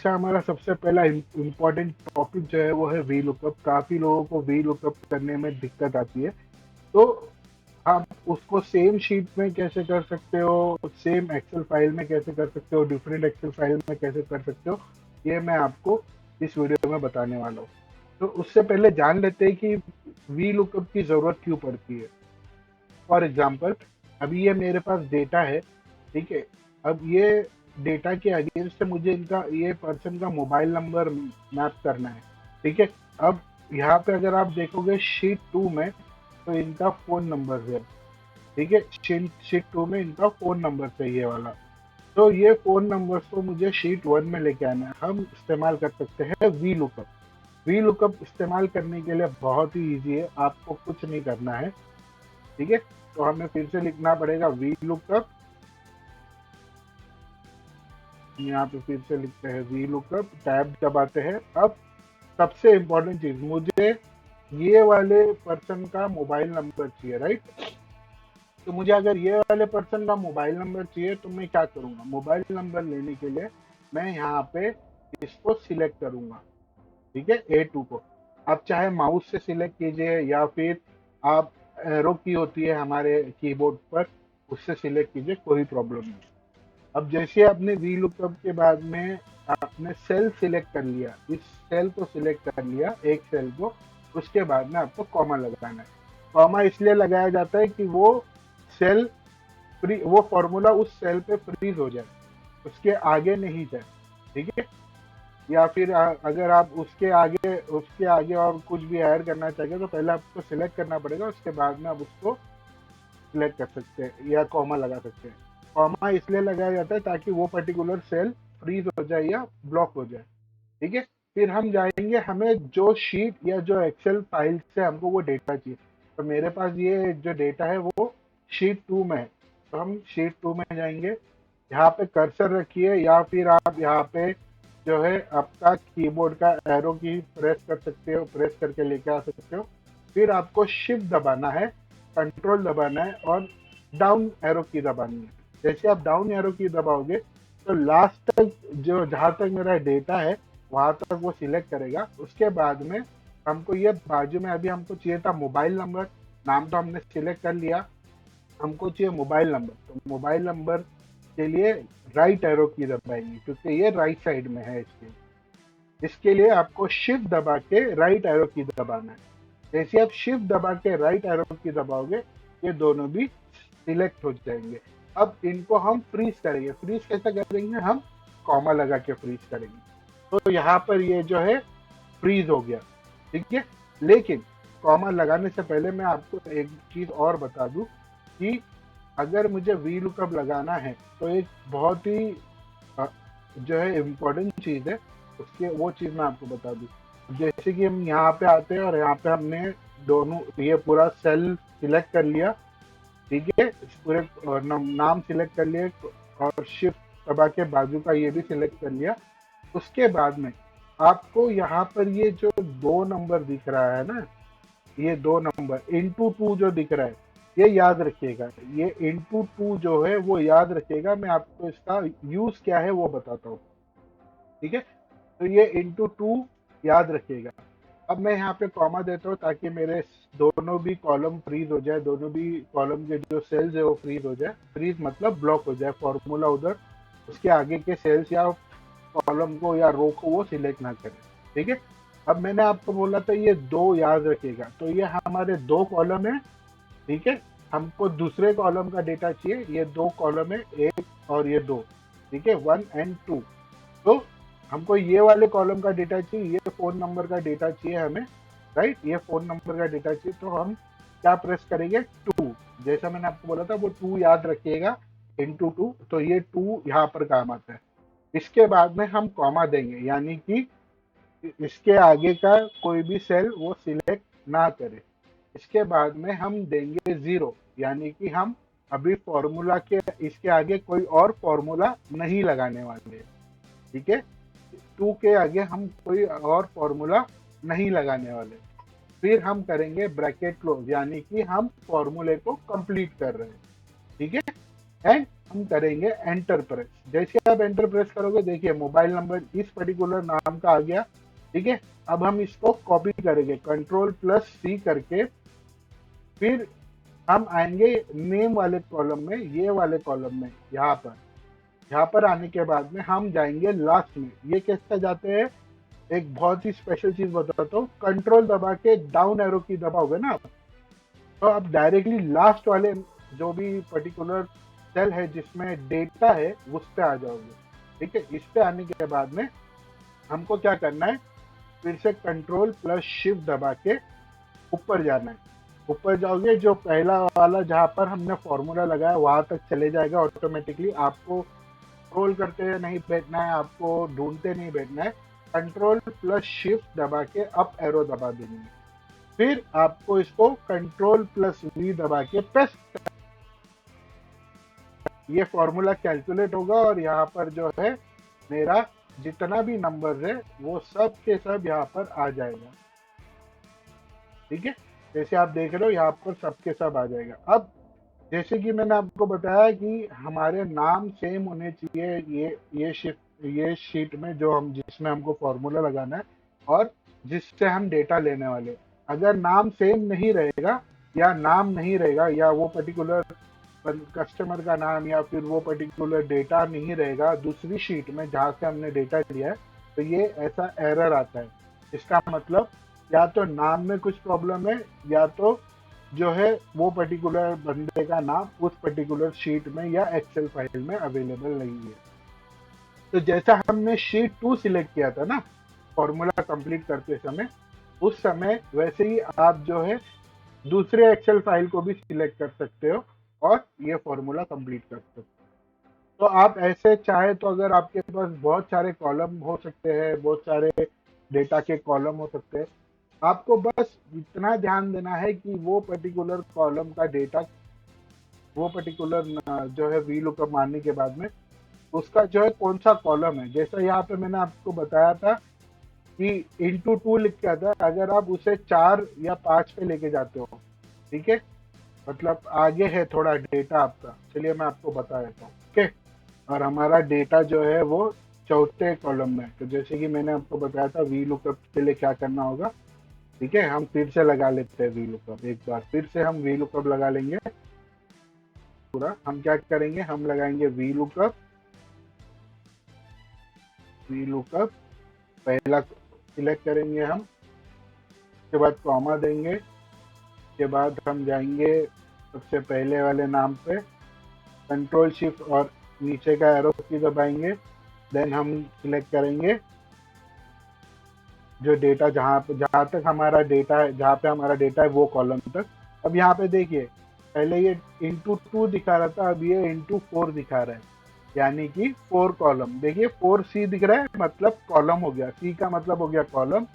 आज का हमारा सबसे पहला इम्पोर्टेंट टॉपिक जो है वो है वी लुकअप। काफी लोगों को वी लुकअप करने में दिक्कत आती है, तो आप उसको सेम शीट में कैसे कर सकते हो, सेम एक्सेल फाइल में कैसे कर सकते हो, डिफरेंट एक्सेल फाइल में कैसे कर सकते हो, ये मैं आपको इस वीडियो में बताने वाला हूँ। तो उससे पहले जान लेते हैं कि वी लुकअप की जरूरत क्यों पड़ती है। फॉर एग्जाम्पल, अभी ये मेरे पास डेटा है, ठीक है। अब ये डेटा के अगेंस्ट मुझे इनका, ये पर्सन का मोबाइल नंबर मैप करना है, ठीक है। अब यहाँ पे अगर आप देखोगे शीट 2 में, तो इनका फोन नंबर है, ठीक है। शीट 2 में इनका फोन नंबर चाहिए वाला। तो ये फोन नंबर को मुझे शीट 1 में लेके आना है। हम इस्तेमाल कर सकते हैं वी लुकअप। वी लुकअप इस्तेमाल करने के लिए बहुत ही इजी है, आपको कुछ नहीं करना है, ठीक है। तो हमें फिर से लिखना पड़ेगा वी लुकअप। यहाँ पे फिर से लिखते हैं वी लुकअप, टैब दबाते हैं। अब सबसे इम्पोर्टेंट चीज, मुझे ये वाले पर्सन का मोबाइल नंबर चाहिए, राइट। तो मुझे अगर ये वाले पर्सन का मोबाइल नंबर चाहिए तो मैं क्या करूंगा, मोबाइल नंबर लेने के लिए मैं यहाँ पे इसको सिलेक्ट करूंगा, ठीक है, A2 को। आप चाहे माउस से सिलेक्ट कीजिए या फिर आप एरो की होती है हमारे कीबोर्ड पर, उससे सिलेक्ट कीजिए, कोई प्रॉब्लम नहीं। अब जैसे आपने वी लुकअप के बाद में आपने सेल सिलेक्ट कर लिया, इस सेल को सिलेक्ट कर लिया, एक सेल को, उसके बाद में आपको कॉमा लगाना है। कॉमा इसलिए लगाया जाता है कि वो सेल फ्री, वो फॉर्मूला उस सेल पे फ्रीज हो जाए, उसके आगे नहीं जाए, ठीक है। या फिर अगर आप उसके आगे और कुछ भी ऐड करना चाहिए तो पहले आपको सिलेक्ट करना पड़ेगा, उसके बाद में आप उसको सिलेक्ट कर सकते हैं या कॉमा लगा सकते हैं। कॉमा इसलिए लगाया जाता है ताकि वो पर्टिकुलर सेल फ्रीज हो जाए या ब्लॉक हो जाए, ठीक है। फिर हम जाएंगे, हमें जो शीट या जो एक्सेल फाइल से हमको वो डेटा चाहिए। तो मेरे पास ये जो डेटा है वो शीट 2 में है, तो हम शीट 2 में जाएंगे। यहाँ पे कर्सर रखिए या फिर आप यहाँ पे जो है आपका कीबोर्ड का एरो की प्रेस कर सकते हो, प्रेस करके लेके आ सकते हो। फिर आपको शिफ्ट दबाना है, कंट्रोल दबाना है और डाउन एरो की दबानी है। जैसे आप डाउन एरो की दबाओगे तो लास्ट तक, जो जहाँ तक मेरा डेटा है वहां तक वो सिलेक्ट करेगा। उसके बाद में हमको ये बाजू में, अभी हमको चाहिए था मोबाइल नंबर, नाम तो हमने सिलेक्ट कर लिया, हमको चाहिए मोबाइल नंबर। तो मोबाइल नंबर के लिए राइट एरो की दबाएंगे क्योंकि ये राइट साइड में है। इसके लिए आपको शिफ्ट दबा के राइट एरो की दबाना है। जैसे आप शिफ्ट दबा के राइट एरो की दबाओगे, ये दोनों भी सिलेक्ट हो जाएंगे। अब इनको हम फ्रीज करेंगे। फ्रीज कैसे करेंगे, हम कॉमा लगा के फ्रीज करेंगे। तो यहाँ पर ये जो है फ्रीज हो गया, ठीक है। लेकिन कॉमा लगाने से पहले मैं आपको एक चीज और बता दूं कि अगर मुझे वी लुकअप लगाना है तो एक बहुत ही अ, जो है इम्पोर्टेंट चीज है, उसके वो चीज मैं आपको बता दूं। जैसे कि हम यहाँ पे आते हैं और यहाँ पे हमने दोनों, ये पूरा सेल सिलेक्ट कर लिया, ठीक है, इस पूरे नाम सिलेक्ट कर लिए और शिफ्ट दबा के बाजू का ये भी सिलेक्ट कर लिया। उसके बाद में आपको यहाँ पर ये जो 2 नंबर दिख रहा है ना, ये 2 नंबर इंटू 2 जो दिख रहा है, ये याद रखिएगा। ये इंटू 2 जो है वो याद रखिएगा। मैं आपको इसका यूज क्या है वो बताता हूँ, ठीक है। तो ये इंटू 2 याद रखिएगा। अब मैं यहाँ पे कॉमा देता हूँ ताकि मेरे दोनों भी कॉलम फ्रीज हो जाए, दोनों भी कॉलम के जो सेल्स है वो फ्रीज हो जाए। फ्रीज मतलब ब्लॉक हो जाए, फॉर्मूला उधर उसके आगे के सेल्स या कॉलम को या रो को वो सिलेक्ट ना करे, ठीक है। अब मैंने आपको बोला था ये 2 याद रखिएगा, तो ये हमारे 2 कॉलम है, ठीक है। हमको दूसरे कॉलम का डेटा चाहिए, ये 2 कॉलम है, एक और ये 2, ठीक है, 1 एंड 2। तो हमको ये वाले कॉलम का डेटा चाहिए, ये फोन नंबर का डेटा चाहिए हमें, राइट, ये फोन नंबर का डेटा चाहिए। तो हम क्या प्रेस करेंगे, 2। जैसा मैंने आपको बोला था वो 2 याद रखिएगा, इंटू 2। तो ये 2 यहाँ पर काम आता है। इसके बाद में हम कॉमा देंगे, यानी कि इसके आगे का कोई भी सेल वो सिलेक्ट ना करे। इसके बाद में हम देंगे 0, यानी कि हम अभी फॉर्मूला के इसके आगे कोई और फॉर्मूला नहीं लगाने वाले, ठीक है। 2 के आगे हम कोई और फॉर्मूला नहीं लगाने वाले। फिर हम करेंगे ब्रैकेट क्लोज, यानी कि हम फॉर्मूले को कंप्लीट कर रहे हैं, ठीक है। एंड हम करेंगे एंटर प्रेस। जैसे आप एंटर प्रेस करोगे, देखिए मोबाइल नंबर इस पर्टिकुलर नाम का आ गया। ठीक है, अब हम इसको कॉपी करेंगे कंट्रोल+C करके, फिर हम आएंगे नेम वाले कॉलम में, ये वाले कॉलम में, यहाँ पर आने के बाद में हम जाएंगे लास्ट में। ये कैसे जाते हैं, एक बहुत ही स्पेशल चीज बताता हूँ। कंट्रोल दबा के डाउन एरो की दबाओगे ना आप, तो आप डायरेक्टली लास्ट वाले जो भी पर्टिकुलर सेल है जिसमें डेटा है उस पे आ जाओगे। ठीक है, इस पे आने के बाद में हमको क्या करना है, फिर से कंट्रोल+Shift दबा के ऊपर जाना है। ऊपर जाओगे, जो पहला वाला जहाँ पर हमने फॉर्मूला लगाया वहां तक चले जाएगा ऑटोमेटिकली। आपको स्क्रॉल करते नहीं बैठना है, आपको ढूंढते नहीं बैठना है। कंट्रोल+Shift दबा के अप एरो दबा देंगे, फिर आपको इसको कंट्रोल+V दबा के पेस्ट, ये फॉर्मूला कैलकुलेट होगा और यहाँ पर जो है मेरा जितना भी नंबर है वो सब के सब यहाँ पर आ जाएगा। ठीक है, जैसे आप देख रहे हो यहाँ पर सबके सब आ जाएगा। अब जैसे कि मैंने आपको बताया कि हमारे नाम सेम होने चाहिए ये शीट में जो हम जिसमें हमको फॉर्मूला लगाना है और जिससे हम डेटा लेने वाले। अगर नाम सेम नहीं रहेगा या नाम नहीं रहेगा या वो पर्टिकुलर कस्टमर का नाम या फिर वो पर्टिकुलर डेटा नहीं रहेगा दूसरी शीट में जहाँ से हमने डेटा लिया है, तो ये ऐसा एरर आता है। इसका मतलब या तो नाम में कुछ प्रॉब्लम है या तो जो है वो पर्टिकुलर बंदे का नाम उस पर्टिकुलर शीट में या एक्सेल फाइल में अवेलेबल नहीं है। तो जैसा हमने शीट 2 सिलेक्ट किया था ना फॉर्मूला कंप्लीट करते समय, उस समय वैसे ही आप जो है दूसरे एक्सेल फाइल को भी सिलेक्ट कर सकते हो और ये फॉर्मूला कंप्लीट कर सकते हो। तो आप ऐसे चाहे तो अगर आपके पास बहुत सारे कॉलम हो सकते हैं, बहुत सारे डेटा के कॉलम हो सकते हैं, आपको बस इतना ध्यान देना है कि वो पर्टिकुलर कॉलम का डेटा, वो पर्टिकुलर जो है वी लुकअप मारने के बाद में उसका जो है कौन सा कॉलम है। जैसा यहाँ पे मैंने आपको बताया था कि *2 लिख के आता है, अगर आप उसे 4 या 5 पे लेके जाते हो, ठीक है, मतलब आगे है थोड़ा डेटा आपका, चलिए मैं आपको बता देता हूँ। ठीक है, और हमारा डेटा जो है वो चौथे कॉलम में। तो जैसे कि मैंने आपको बताया था वी लुकअप के लिए क्या करना होगा। ठीक है, हम फिर से लगा लेते हैं वी लुकअप, एक बार फिर से हम वी लुकअप लगा लेंगे पूरा। हम क्या करेंगे, हम लगाएंगे वी लुकअप पहला सिलेक्ट करेंगे हम, उसके बाद कॉमा देंगे, उसके बाद हम जाएंगे सबसे पहले वाले नाम पे, कंट्रोल+Shift और नीचे का एरो की दबाएंगे। देन हम सिलेक्ट करेंगे जो डेटा जहाँ तक हमारा डेटा है, जहाँ पे हमारा डेटा है वो कॉलम तक। अब यहाँ पे देखिए पहले ये *2 दिखा रहा था, अब ये *4 दिखा रहा है, यानी कि 4 कॉलम। देखिए 4C दिख रहा है, मतलब कॉलम हो गया, C का मतलब हो गया कॉलम,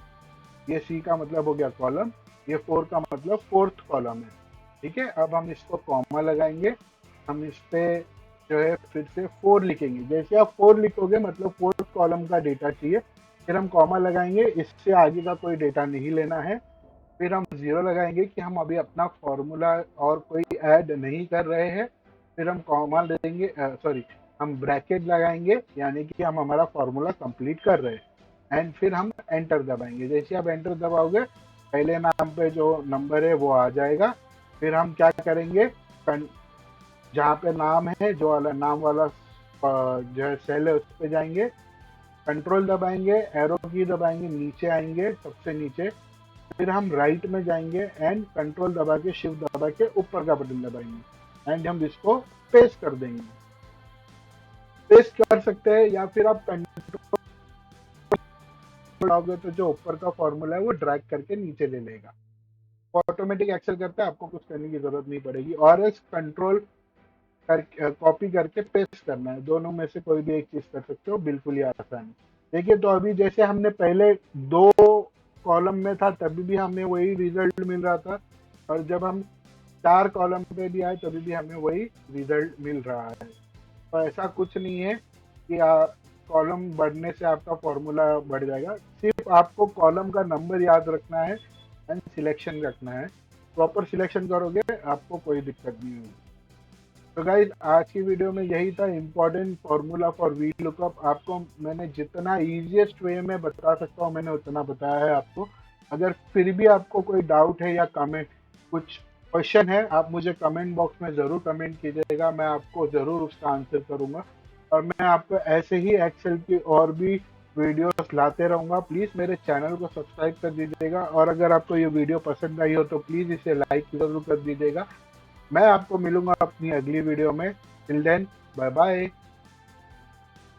ये C का मतलब हो गया कॉलम, ये 4 का मतलब 4th कॉलम है। ठीक है, अब हम इसको कॉमा लगाएंगे, हम इस पे जो है फिर से 4 लिखेंगे। जैसे आप 4 लिखोगे मतलब 4th कॉलम का डेटा चाहिए, फिर हम कॉमा लगाएंगे, इससे आगे का कोई डेटा नहीं लेना है। फिर हम 0 लगाएंगे कि हम अभी अपना फॉर्मूला और कोई ऐड नहीं कर रहे हैं। फिर हम कॉमा देंगे, सॉरी हम ब्रैकेट लगाएंगे, यानी कि हम हमारा फॉर्मूला कंप्लीट कर रहे हैं। एंड फिर हम एंटर दबाएंगे। जैसे आप एंटर दबाओगे पहले नाम पे जो नंबर है वो आ जाएगा। फिर हम क्या करेंगे, जहाँ पे नाम है जो वाला नाम वाला जो है सेल है उस पर जाएंगे, कंट्रोल दबाएंगे, एरो की दबाएंगे, नीचे आएंगे सबसे नीचे, फिर हम राइट में जाएंगे एंड कंट्रोल दबा के शिफ्ट दबा के ऊपर का बटन दबाएंगे एंड हम इसको पेस्ट कर देंगे। पेस्ट कर सकते हैं या फिर आप कंट्रोल दबाओगे तो जो ऊपर का फॉर्मूला है वो ड्रैग करके नीचे ले लेगा। ऑटोमेटिक एक्सेल करता है, आपको कुछ करने की जरूरत नहीं पड़ेगी। और इस कंट्रोल कर कॉपी करके पेस्ट करना है, दोनों में से कोई भी एक चीज कर सकते हो, बिल्कुल ही आसान है। देखिए तो अभी जैसे हमने पहले 2 कॉलम में था तभी भी हमें वही रिजल्ट मिल रहा था, और जब हम 4 कॉलम पे भी आए तभी भी हमें वही रिजल्ट मिल रहा है। तो ऐसा कुछ नहीं है कि कॉलम बढ़ने से आपका फॉर्मूला बढ़ जाएगा, सिर्फ आपको कॉलम का नंबर याद रखना है एंड सिलेक्शन रखना है। प्रॉपर सिलेक्शन करोगे आपको कोई दिक्कत नहीं होगी। तो गाइज आज की वीडियो में यही था, important formula for V lookup. आपको मैंने जितना इजीएस्ट वे में बता सकता हूँ मैंने उतना बताया है आपको। अगर फिर भी आपको कोई डाउट है या कमेंट, कुछ क्वेश्चन है, आप मुझे कमेंट बॉक्स में ज़रूर कमेंट कीजिएगा, मैं आपको ज़रूर उसका आंसर करूँगा। और मैं आपको ऐसे ही एक्सेल की और भी वीडियोस लाते रहूँगा। प्लीज़ मेरे चैनल को सब्सक्राइब कर दीजिएगा, और अगर आपको ये वीडियो पसंद आई हो तो प्लीज़ इसे लाइक ज़रूर कर दीजिएगा। मैं आपको मिलूंगा अपनी अगली वीडियो में। Till then, bye bye.